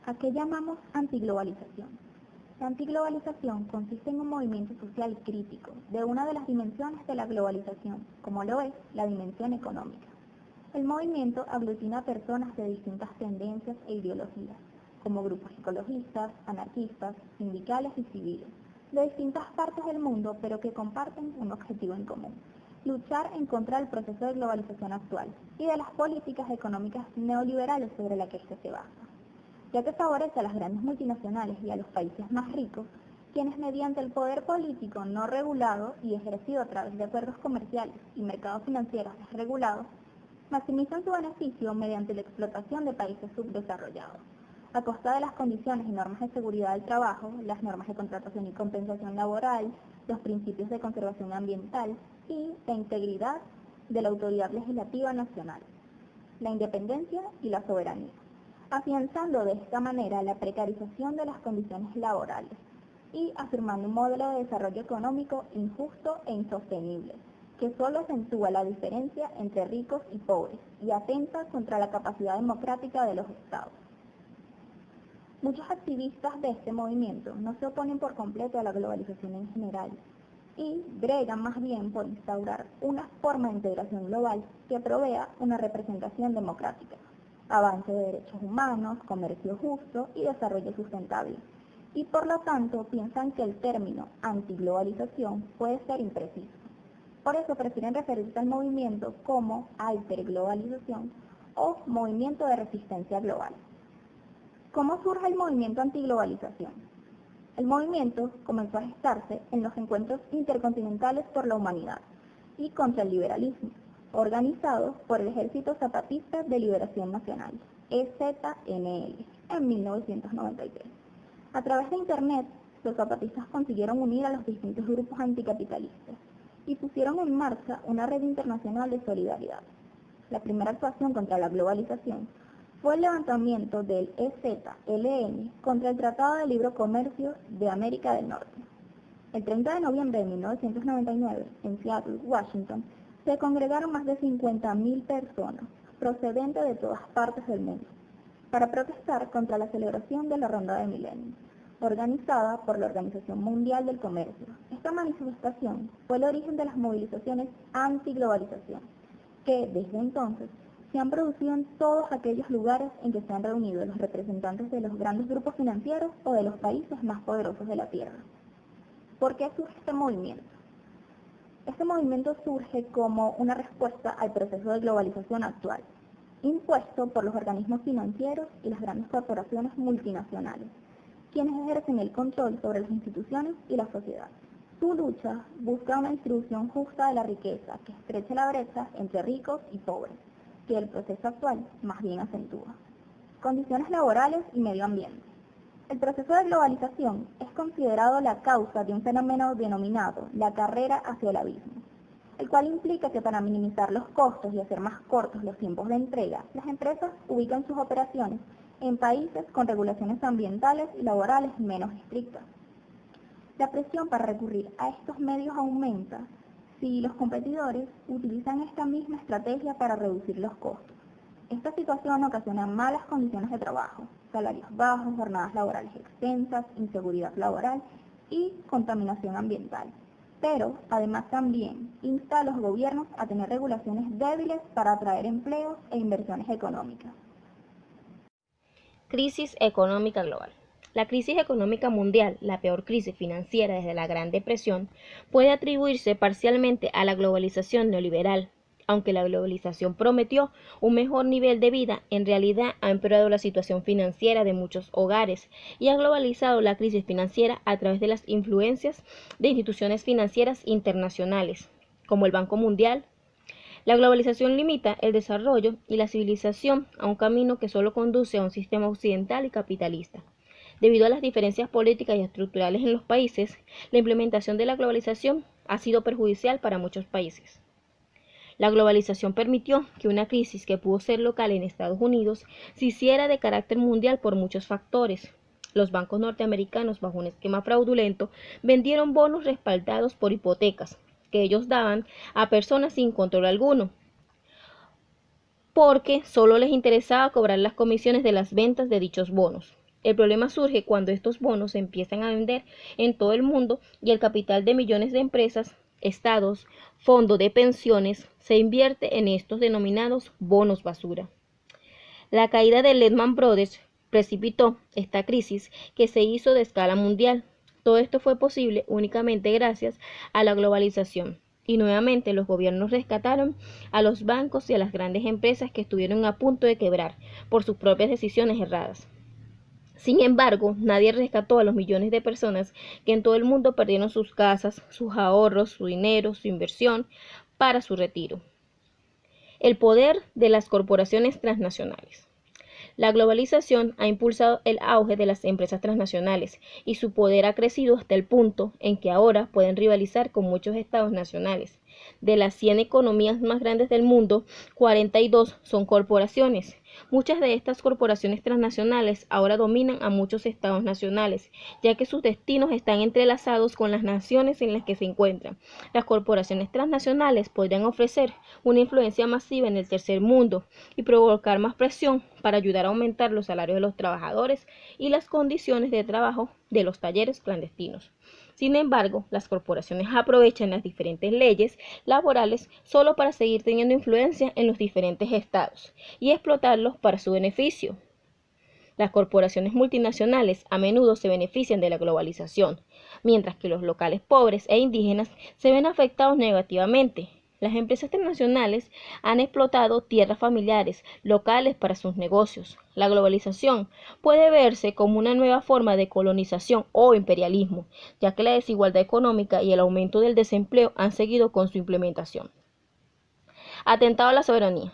¿A qué llamamos antiglobalización? La antiglobalización consiste en un movimiento social crítico de una de las dimensiones de la globalización, como lo es la dimensión económica. El movimiento aglutina a personas de distintas tendencias e ideologías, como grupos ecologistas, anarquistas, sindicales y civiles, de distintas partes del mundo, pero que comparten un objetivo en común: luchar en contra del proceso de globalización actual y de las políticas económicas neoliberales sobre las que éste se basa, ya que favorece a las grandes multinacionales y a los países más ricos, quienes mediante el poder político no regulado y ejercido a través de acuerdos comerciales y mercados financieros desregulados, maximizan su beneficio mediante la explotación de países subdesarrollados, a costa de las condiciones y normas de seguridad del trabajo, las normas de contratación y compensación laboral, los principios de conservación ambiental y la integridad de la autoridad legislativa nacional, la independencia y la soberanía, afianzando de esta manera la precarización de las condiciones laborales y afirmando un modelo de desarrollo económico injusto e insostenible, que solo acentúa la diferencia entre ricos y pobres y atenta contra la capacidad democrática de los estados. Muchos activistas de este movimiento no se oponen por completo a la globalización en general y bregan más bien por instaurar una forma de integración global que provea una representación democrática, avance de derechos humanos, comercio justo y desarrollo sustentable, y por lo tanto piensan que el término antiglobalización puede ser impreciso. Por eso prefieren referirse al movimiento como alterglobalización o movimiento de resistencia global. ¿Cómo surge el movimiento antiglobalización? El movimiento comenzó a gestarse en los encuentros intercontinentales por la humanidad y contra el liberalismo, organizados por el Ejército Zapatista de Liberación Nacional, EZNL, en 1993. A través de Internet, los zapatistas consiguieron unir a los distintos grupos anticapitalistas y pusieron en marcha una red internacional de solidaridad. La primera actuación contra la globalización fue el levantamiento del EZLN contra el Tratado de Libre Comercio de América del Norte. El 30 de noviembre de 1999, en Seattle, Washington, se congregaron más de 50.000 personas, procedentes de todas partes del mundo, para protestar contra la celebración de la Ronda de Milenio, organizada por la Organización Mundial del Comercio. Esta manifestación fue el origen de las movilizaciones antiglobalización, que desde entonces se han producido en todos aquellos lugares en que se han reunido los representantes de los grandes grupos financieros o de los países más poderosos de la Tierra. ¿Por qué surge este movimiento? Este movimiento surge como una respuesta al proceso de globalización actual, impuesto por los organismos financieros y las grandes corporaciones multinacionales, quienes ejercen el control sobre las instituciones y la sociedad. Su lucha busca una distribución justa de la riqueza que estreche la brecha entre ricos y pobres, que el proceso actual más bien acentúa. Condiciones laborales y medio ambiente. El proceso de globalización es considerado la causa de un fenómeno denominado la carrera hacia el abismo, el cual implica que para minimizar los costos y hacer más cortos los tiempos de entrega, las empresas ubican sus operaciones en países con regulaciones ambientales y laborales menos estrictas. La presión para recurrir a estos medios aumenta si los competidores utilizan esta misma estrategia para reducir los costos. Esta situación ocasiona malas condiciones de trabajo, salarios bajos, jornadas laborales extensas, inseguridad laboral y contaminación ambiental. Pero además también insta a los gobiernos a tener regulaciones débiles para atraer empleos e inversiones económicas. Crisis económica global. La crisis económica mundial, la peor crisis financiera desde la Gran Depresión, puede atribuirse parcialmente a la globalización neoliberal. Aunque la globalización prometió un mejor nivel de vida, en realidad ha empeorado la situación financiera de muchos hogares y ha globalizado la crisis financiera a través de las influencias de instituciones financieras internacionales, como el Banco Mundial. La globalización limita el desarrollo y la civilización a un camino que solo conduce a un sistema occidental y capitalista. Debido a las diferencias políticas y estructurales en los países, la implementación de la globalización ha sido perjudicial para muchos países. La globalización permitió que una crisis que pudo ser local en Estados Unidos se hiciera de carácter mundial por muchos factores. Los bancos norteamericanos, bajo un esquema fraudulento, vendieron bonos respaldados por hipotecas que ellos daban a personas sin control alguno, porque solo les interesaba cobrar las comisiones de las ventas de dichos bonos. El problema surge cuando estos bonos se empiezan a vender en todo el mundo y el capital de millones de empresas, estados, fondos de pensiones se invierte en estos denominados bonos basura. La caída de Lehman Brothers precipitó esta crisis que se hizo de escala mundial. Todo esto fue posible únicamente gracias a la globalización. Y nuevamente los gobiernos rescataron a los bancos y a las grandes empresas que estuvieron a punto de quebrar por sus propias decisiones erradas. Sin embargo, nadie rescató a los millones de personas que en todo el mundo perdieron sus casas, sus ahorros, su dinero, su inversión para su retiro. El poder de las corporaciones transnacionales. La globalización ha impulsado el auge de las empresas transnacionales y su poder ha crecido hasta el punto en que ahora pueden rivalizar con muchos estados nacionales. De las 100 economías más grandes del mundo, 42 son corporaciones. Muchas de estas corporaciones transnacionales ahora dominan a muchos estados nacionales, ya que sus destinos están entrelazados con las naciones en las que se encuentran. Las corporaciones transnacionales podrían ofrecer una influencia masiva en el tercer mundo y provocar más presión para ayudar a aumentar los salarios de los trabajadores y las condiciones de trabajo de los talleres clandestinos. Sin embargo, las corporaciones aprovechan las diferentes leyes laborales solo para seguir teniendo influencia en los diferentes estados y explotarlos para su beneficio. Las corporaciones multinacionales a menudo se benefician de la globalización, mientras que los locales pobres e indígenas se ven afectados negativamente. Las empresas transnacionales han explotado tierras familiares locales para sus negocios. La globalización puede verse como una nueva forma de colonización o imperialismo, ya que la desigualdad económica y el aumento del desempleo han seguido con su implementación. Atentado a la soberanía.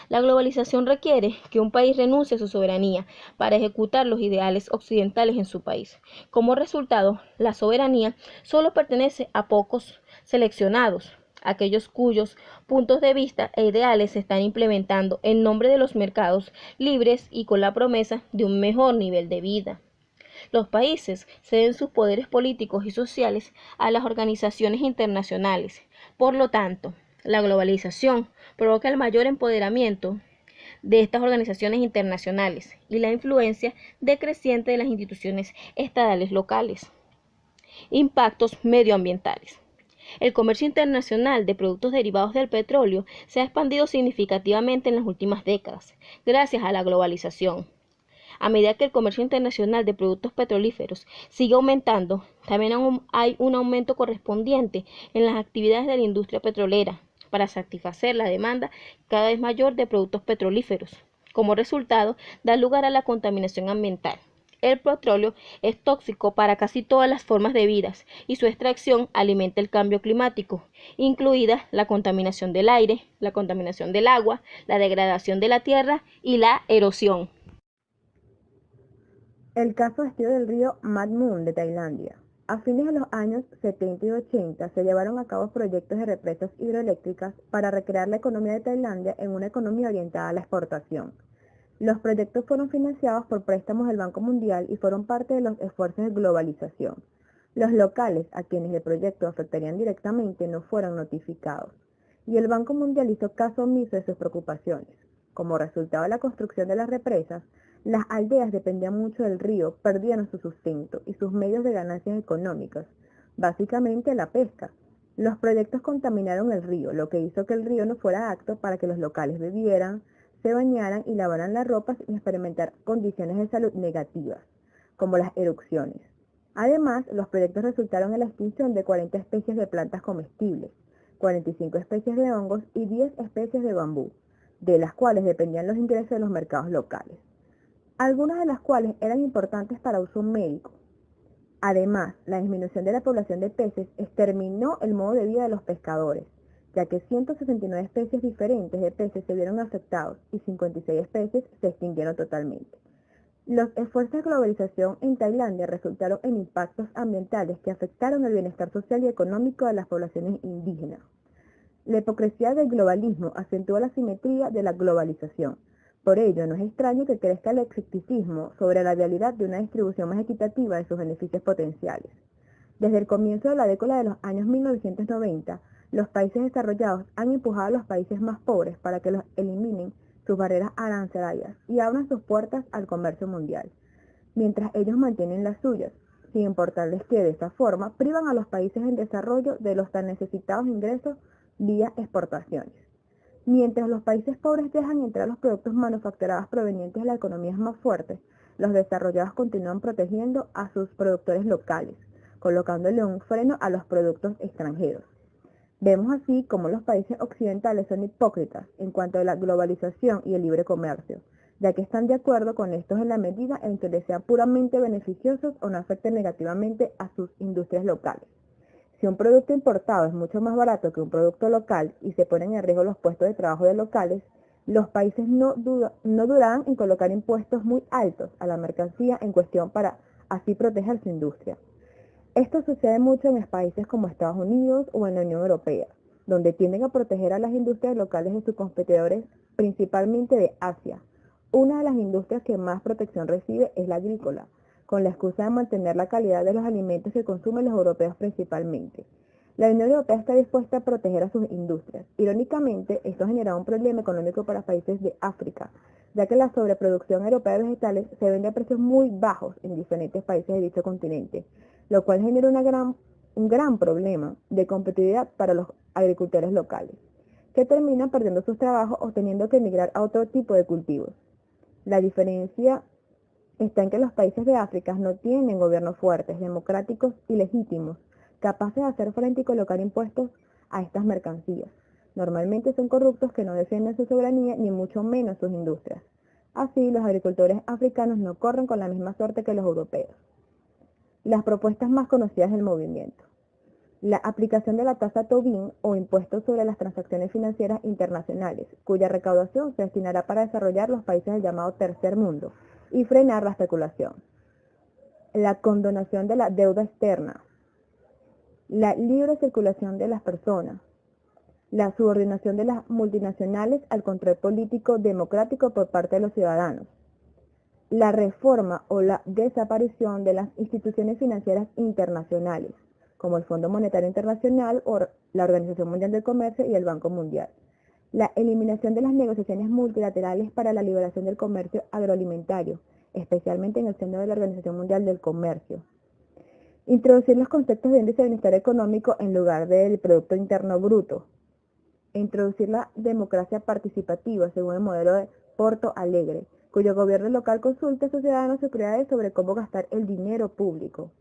La globalización requiere que un país renuncie a su soberanía para ejecutar los ideales occidentales en su país. Como resultado, la soberanía solo pertenece a pocos seleccionados, aquellos cuyos puntos de vista e ideales se están implementando en nombre de los mercados libres y con la promesa de un mejor nivel de vida. Los países ceden sus poderes políticos y sociales a las organizaciones internacionales. Por lo tanto, la globalización provoca el mayor empoderamiento de estas organizaciones internacionales y la influencia decreciente de las instituciones estatales locales. Impactos medioambientales. El comercio internacional de productos derivados del petróleo se ha expandido significativamente en las últimas décadas, gracias a la globalización. A medida que el comercio internacional de productos petrolíferos sigue aumentando, también hay un aumento correspondiente en las actividades de la industria petrolera para satisfacer la demanda cada vez mayor de productos petrolíferos. Como resultado, da lugar a la contaminación ambiental. El petróleo es tóxico para casi todas las formas de vida y su extracción alimenta el cambio climático, incluida la contaminación del aire, la contaminación del agua, la degradación de la tierra y la erosión. El caso vestido del río Mat Mun de Tailandia. A fines de los años 70 y 80 se llevaron a cabo proyectos de represas hidroeléctricas para recrear la economía de Tailandia en una economía orientada a la exportación. Los proyectos fueron financiados por préstamos del Banco Mundial y fueron parte de los esfuerzos de globalización. Los locales a quienes el proyecto afectarían directamente no fueron notificados, y el Banco Mundial hizo caso omiso de sus preocupaciones. Como resultado de la construcción de las represas, las aldeas dependían mucho del río, perdían su sustento y sus medios de ganancias económicas, básicamente la pesca. Los proyectos contaminaron el río, lo que hizo que el río no fuera apto para que los locales bebieran, se bañaran y lavaran la ropa sin experimentar condiciones de salud negativas, como las erupciones. Además, los proyectos resultaron en la extinción de 40 especies de plantas comestibles, 45 especies de hongos y 10 especies de bambú, de las cuales dependían los ingresos de los mercados locales, algunas de las cuales eran importantes para uso médico. Además, la disminución de la población de peces exterminó el modo de vida de los pescadores, ya que 169 especies diferentes de peces se vieron afectados y 56 especies se extinguieron totalmente. Los esfuerzos de globalización en Tailandia resultaron en impactos ambientales que afectaron el bienestar social y económico de las poblaciones indígenas. La hipocresía del globalismo acentúa la simetría de la globalización. Por ello, no es extraño que crezca el escepticismo sobre la realidad de una distribución más equitativa de sus beneficios potenciales. Desde el comienzo de la década de los años 1990, los países desarrollados han empujado a los países más pobres para que los eliminen sus barreras arancelarias y abran sus puertas al comercio mundial. mientras ellos mantienen las suyas, sin importarles que de esta forma privan a los países en desarrollo de los tan necesitados ingresos vía exportaciones. Mientras los países pobres dejan entrar los productos manufacturados provenientes de las economías más fuertes, los desarrollados continúan protegiendo a sus productores locales, colocándole un freno a los productos extranjeros. Vemos así cómo los países occidentales son hipócritas en cuanto a la globalización y el libre comercio, ya que están de acuerdo con estos en la medida en que les sean puramente beneficiosos o no afecten negativamente a sus industrias locales. Si un producto importado es mucho más barato que un producto local y se ponen en riesgo los puestos de trabajo de locales, los países no dudarán en colocar impuestos muy altos a la mercancía en cuestión para así proteger su industria. Esto sucede mucho en países como Estados Unidos o en la Unión Europea, donde tienden a proteger a las industrias locales de sus competidores, principalmente de Asia. Una de las industrias que más protección recibe es la agrícola, con la excusa de mantener la calidad de los alimentos que consumen los europeos principalmente. La Unión Europea está dispuesta a proteger a sus industrias. Irónicamente, esto genera un problema económico para países de África, ya que la sobreproducción europea de vegetales se vende a precios muy bajos en diferentes países de dicho continente, lo cual genera un gran problema de competitividad para los agricultores locales, que terminan perdiendo sus trabajos o teniendo que emigrar a otro tipo de cultivos. La diferencia está en que los países de África no tienen gobiernos fuertes, democráticos y legítimos, capaces de hacer frente y colocar impuestos a estas mercancías. Normalmente son corruptos que no defienden su soberanía ni mucho menos sus industrias. Así, los agricultores africanos no corren con la misma suerte que los europeos. Las propuestas más conocidas del movimiento. La aplicación de la tasa Tobin o impuesto sobre las transacciones financieras internacionales, cuya recaudación se destinará para desarrollar los países del llamado tercer mundo y frenar la especulación. La condonación de la deuda externa. La libre circulación de las personas. La subordinación de las multinacionales al control político democrático por parte de los ciudadanos. La reforma o la desaparición de las instituciones financieras internacionales, como el Fondo Monetario Internacional o la Organización Mundial del Comercio y el Banco Mundial. La eliminación de las negociaciones multilaterales para la liberación del comercio agroalimentario, especialmente en el seno de la Organización Mundial del Comercio. Introducir los conceptos de índice de bienestar económico en lugar del Producto Interno Bruto. Introducir la democracia participativa según el modelo de Porto Alegre, cuyo gobierno local consulte a sus ciudadanos y prioridades sobre cómo gastar el dinero público.